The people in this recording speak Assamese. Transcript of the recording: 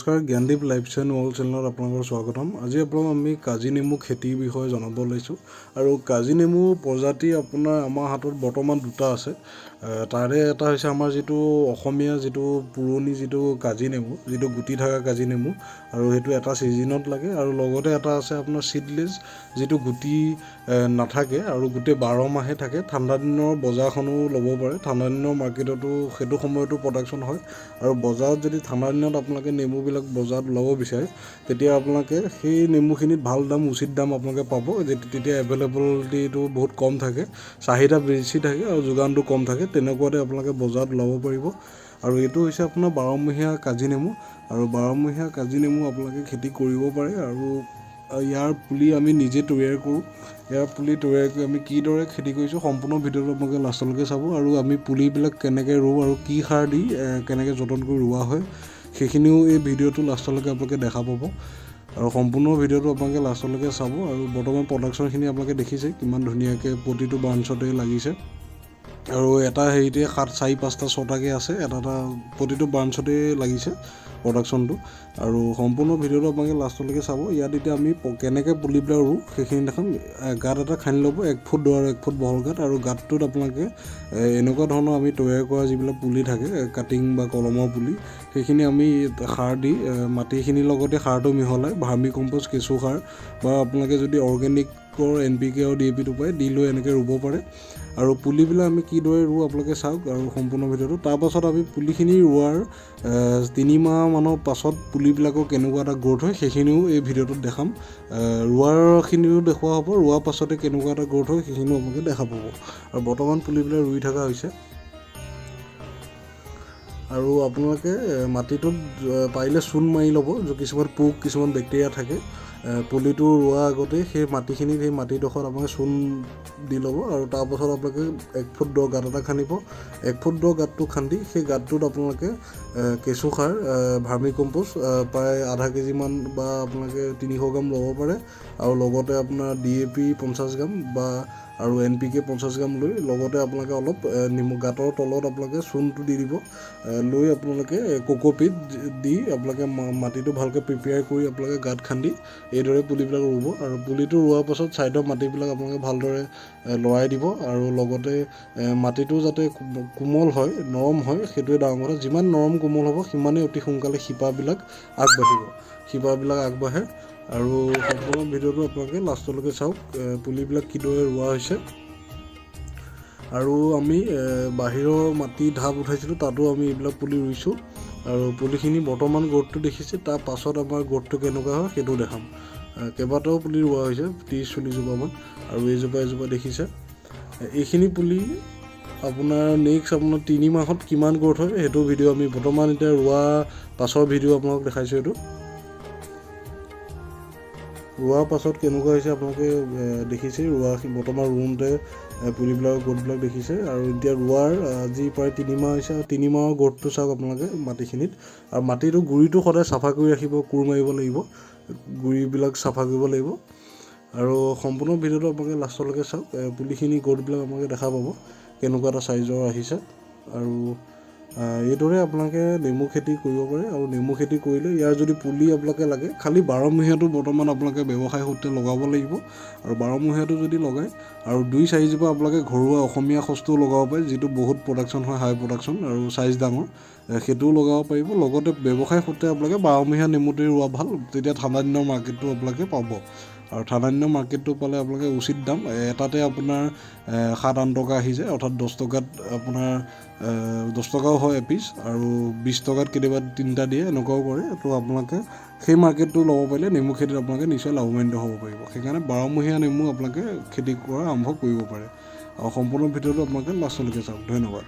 নমস্কাৰ, জ্ঞানদীপ লাইফষ্টাইল ৱৰ্ল্ড চেনেলত আপোনালোকৰ স্বাগতম। আজি আপোনালোকক আমি কাজি নেমু খেতিৰ বিষয়ে জনাব লৈছোঁ। আৰু কাজি নেমু প্ৰজাতি আপোনাৰ আমাৰ হাতত বৰ্তমান দুটা আছে। তাৰে এটা হৈছে আমাৰ যিটো অসমীয়া যিটো পুৰণি যিটো কাজি নেমু, যিটো গুটি থকা কাজি নেমু, আৰু সেইটো এটা ছিজনত লাগে। আৰু লগতে এটা আছে আপোনাৰ চিডলেছ, যিটো গুটি নাথাকে আৰু গোটেই 12 মাহে থাকে। ঠাণ্ডা দিনৰ বজাৰখনো ল'ব পাৰে, ঠাণ্ডা দিনৰ মাৰ্কেটতো সেইটো সময়তো প্ৰডাকশ্যন হয়। আৰু বজাৰত যদি ঠাণ্ডা দিনত আপোনালোকে নেমুবিলাক বজাৰত ল'ব বিচাৰে, তেতিয়া আপোনালোকে সেই নেমুখিনিত ভাল দাম, উচিত দাম আপোনালোকে পাব। তেতিয়া এভেইলেবিলিটিটো বহুত কম থাকে, চাহিদা বেছি থাকে আৰু যোগানটো কম থাকে। তেনেকুৱাতে আপোনালোকে বজাৰত ল'ব পাৰিব। আৰু এইটো হৈছে আপোনাৰ 12মহীয়া কাজি নেমু। আৰু 12মহীয়া কাজি নেমু আপোনালোকে খেতি কৰিব পাৰে। আৰু ইয়াৰ পুলি আমি নিজে তৈয়াৰ কৰোঁ। ইয়াৰ পুলি তৈয়াৰ কৰি আমি কিদৰে খেতি কৰিছোঁ সম্পূৰ্ণ ভিডিঅ'টো আপোনালোকে লাষ্টলৈকে চাব। আৰু আমি পুলিবিলাক কেনেকৈ ৰুওঁ আৰু কি সাৰ দি কেনেকৈ যতন কৰি ৰোৱা হয়, সেইখিনিও এই ভিডিঅ'টো লাষ্টলৈকে আপোনালোকে দেখা পাব। আৰু সম্পূৰ্ণ ভিডিঅ'টো আপোনালোকে লাষ্টলৈকে চাব। আৰু বৰ্তমান প্ৰডাকশ্যনখিনি আপোনালোকে দেখিছে কিমান ধুনীয়াকৈ প্ৰতিটো ব্ৰাঞ্চতে লাগিছে। আৰু এটা হেৰিতে 7, 4, 5টা 6টাকৈ আছে, এটা প্ৰতিটো ব্ৰাঞ্চতে লাগিছে প্ৰডাকশ্যনটো। আৰু সম্পূৰ্ণ ভিডিঅ'টো আপোনালোকে লাষ্টলৈকে চাব। ইয়াত এতিয়া আমি কেনেকৈ পুলিবিলাক ৰুওঁ সেইখিনি দেখাম। গাঁত এটা খান্দি ল'ব, 1 ফুট দ আৰু 1 ফুট বহল গাঁত। আৰু গাঁতটোত আপোনালোকে এনেকুৱা ধৰণৰ আমি তৈয়াৰ কৰা যিবিলাক পুলি থাকে, কাটিং বা কলমৰ পুলি, সেইখিনি আমি সাৰ দি মাটিখিনিৰ লগতে সাৰটো মিহলাই, ভাৰ্মি কম্প'ষ্ট, কেঁচু সাৰ বা আপোনালোকে যদি অৰ্গেনিকৰ NPK আৰু DAPটো পায়, দি লৈ এনেকৈ ৰুব পাৰে। আৰু পুলিবিলাক আমি কিদৰে ৰুওঁ আপোনালোকে চাওক আৰু সম্পূৰ্ণ ভিডিঅ'টো। তাৰপাছত আমি পুলিখিনি ৰোৱাৰ 3 মাহমানৰ পাছত পুলিবিলাকৰ কেনেকুৱা এটা গ্ৰ'থ হয় সেইখিনিও এই ভিডিঅ'টোত দেখাম। ৰোৱাৰখিনিও দেখুওৱা হ'ব, ৰোৱাৰ পাছতে কেনেকুৱা এটা গ্ৰ'থ হয় সেইখিনিও আপোনালোকে দেখা পাব। আৰু বৰ্তমান পুলিবিলাক ৰুই থকা হৈছে। আৰু আপোনালোকে মাটিটোত পাৰিলে চূণ মাৰি ল'ব, কিছুমান পোক, কিছুমান বেক্টেৰিয়া থাকে। পুলিটো ৰোৱাৰ আগতেই সেই মাটিখিনিত, সেই মাটিডোখৰত আপোনালোকে চূণ দি ল'ব। আৰু তাৰপাছত আপোনালোকে 1 ফুট দ গাঁত এটা খান্দিব। 1 ফুট দ গাঁতটো খান্দি সেই গাঁতটোত আপোনালোকে কেঁচু সাৰ, ভাৰ্মি কম্প'ষ্ট প্ৰায় আধা কেজিমান বা আপোনালোকে 300 গ্ৰাম ল'ব পাৰে। আৰু লগতে আপোনাৰ DAP 50 গ্ৰাম বা আৰু NPK 50 গ্ৰাম লৈ, লগতে আপোনালোকে অলপ গাঁতৰ তলত আপোনালোকে চূণটো দি দিব। লৈ আপোনালোকে কোকোপিট দি আপোনালোকে মাটিটো ভালকৈ প্ৰিপেয়াৰ কৰি আপোনালোকে গাঁত খান্দি এইদৰে পুলিবিলাক ৰুব। আৰু পুলিটো ৰোৱাৰ পাছত ছাইডৰ মাটিবিলাক আপোনালোকে ভালদৰে লৰাই দিব। আৰু লগতে মাটিটো যাতে কোমল হয়, নৰম হয়, সেইটোৱে ডাঙৰ কথা। যিমান নৰম কোমল হ'ব সিমানেই অতি সোনকালে শিপাবিলাক আগবাঢ়ে। আৰু সম্পূৰ্ণ ভিডিঅ'টো আপোনালোকে লাষ্টলৈকে চাওক, পুলিবিলাক কিদৰে ৰোৱা হৈছে। আৰু আমি বাহিৰৰ মাটি ঢাপ উঠাইছিলোঁ, তাতো আমি এইবিলাক পুলি ৰুইছোঁ। আৰু পুলিখিনি বৰ্তমান গ্ৰ'থটো দেখিছে, তাৰ পাছত আমাৰ গ্ৰ'থটো কেনেকুৱা হয় সেইটো দেখাম। কেইবাটাও পুলি ৰোৱা হৈছে, 30-40 জোপামান। আৰু এজোপা দেখিছে। এইখিনি পুলি আপোনাৰ নেক্সট আপোনাৰ 3 মাহত কিমান গ্ৰ'থ হয় সেইটো ভিডিঅ' আমি বৰ্তমান এতিয়া ৰোৱা পাছৰ ভিডিঅ' আপোনালোকক দেখাইছোঁ। এইটো ৰোৱাৰ পাছত কেনেকুৱা হৈছে আপোনালোকে দেখিছে। বৰ্তমান ৰুওঁতে পুলিবিলাকৰ গ্ৰ'থবিলাক দেখিছে। আৰু এতিয়া ৰোৱাৰ আজি প্ৰায় 3 মাহ হৈছে। আৰু 3 মাহৰ গ্ৰ'থটো চাওক আপোনালোকে মাটিখিনিত। আৰু মাটিটো গুৰিটো সদায় চাফা কৰি ৰাখিব, কোৰ মাৰিব লাগিব, গুৰিবিলাক চাফা কৰিব লাগিব। আৰু সম্পূৰ্ণ ভিডিঅ'টো আপোনালোকে লাষ্টলৈকে চাওক, পুলিখিনি গ্ৰ'থবিলাক আপোনালোকে দেখা পাব কেনেকুৱা এটা চাইজৰ আহিছে। আৰু এইদৰে আপোনালোকে নেমু খেতি কৰিব পাৰে। আৰু নেমু খেতি কৰিলে ইয়াৰ যদি পুলি আপোনালোকে লাগে, খালি 12মহীয়াটো বৰ্তমান আপোনালোকে ব্যৱসায় সূত্ৰে লগাব লাগিব। আৰু 12মহীয়াটো যদি লগায় আৰু 2-4 জোপা আপোনালোকে ঘৰুৱা অসমীয়া সস্তু লগাব পাৰে, যিটো বহুত প্ৰডাকশ্যন হয়, হাই প্ৰডাকশ্যন আৰু চাইজ ডাঙৰ, সেইটোও লগাব পাৰিব। লগতে ব্যৱসায় সূত্ৰে আপোনালোকে 12মহীয়া নেমুটোৱে ৰোৱা ভাল, তেতিয়া ঠাণ্ডা দিনৰ মাৰ্কেটটো আপোনালোকে পাব। আৰু ঠাণ্ডা দিনৰ মাৰ্কেটটো পালে আপোনালোকে উচিত দাম, এটাতে আপোনাৰ 7-8 টকা আহি যায়। অৰ্থাৎ 10 টকাত আপোনাৰ 10 টকাও হয় এপিচ, আৰু 20 টকাত কেতিয়াবা 3টা দিয়ে, এনেকুৱাও কৰে। তো আপোনালোকে সেই মাৰ্কেটটো ল'ব পাৰিলে নেমু খেতিত আপোনালোকে নিশ্চয় লাভান্বিত হ'ব পাৰিব। সেইকাৰণে 12মহীয়া নেমু আপোনালোকে খেতি কৰা আৰম্ভ কৰিব পাৰে। আৰু সম্পূৰ্ণ ভিডিঅ'টো আপোনালোকে লাষ্টলৈকে চাওক। ধন্যবাদ।